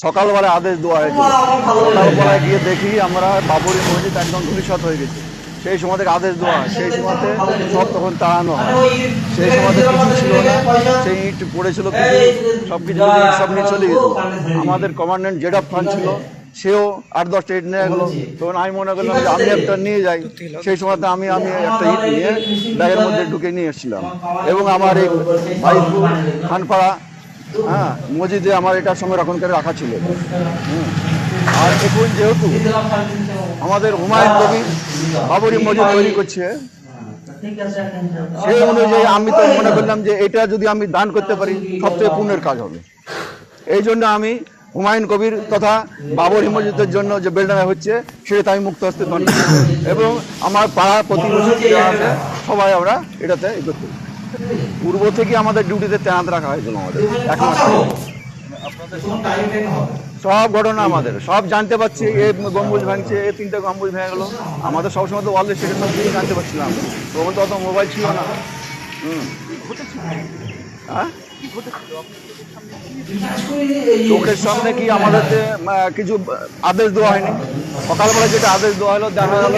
সকালবেলা আদেশ দেওয়া হয়েছিল। সকালবেলায় গিয়ে দেখি আমরা বাবরি মসজিদ একদম ধূলিসাৎ হয়ে গেছে। সেই সময় থেকে আদেশ দেওয়া হয়, সেই সময়তে সব তখন তাড়ানো হয়। সেই সময়তে কিছু ছিল না, সেই ইট পড়েছিল কিছু, সব কিছু সব নিয়ে চলে গেছিল। আমাদের কমান্ড্যান্ট জেডাব খান ছিল, সেও 8-10টা ইট নিয়ে গেলো। তখন আমি মনে করলাম যে আমি একটা নিয়ে যাই। সেই সময়তে আমি একটা ইট নিয়ে ব্যাগের মধ্যে ঢুকে নিয়ে এসেছিলাম। এবং আমার এই ভাইপুর খানপাড়া মসজিদে আমার এটার সঙ্গে রক্ষণ করে রাখা ছিল। আর এখন যেহেতু আমাদের হুমায়ুন কবির বাবরি মসজিদ তৈরি করছে, সেই অনুযায়ী আমি তো মনে করলাম যে এটা যদি আমি দান করতে পারি সবচেয়ে পুণ্যের কাজ হবে। এই জন্য আমি হুমায়ুন কবির তথা বাবরি মসজিদের জন্য যে বেলডাঙ্গা হচ্ছে সেটাতে আমি মুক্ত হস্তে দান করি এবং আমার পাড়া প্রতিবেশী যারা আছে সবাই আমরা এটাতে ই করতে। পূর্ব থেকে আমাদের ডিউটিতে তৈনাত রাখা হয়েছিল আমাদের একমাত্র। সব ঘটনা আমাদের সব জানতে পারছি, এ গম্বুজ ভাঙছে, এ 3টে গম্বুজ ভেঙে গেলো, আমাদের সবসময় তো ওয়ার্ল্ড সেটা সব কিছু জানতে পারছিলাম। তখন তো অত মোবাইল ছিল না। হ্যাঁ, চোখের সামনে কি আমাদের কিছু আদেশ দেওয়া হয়নি। সকালবেলা যেটা আদেশ দেওয়া হলো দেখা গেল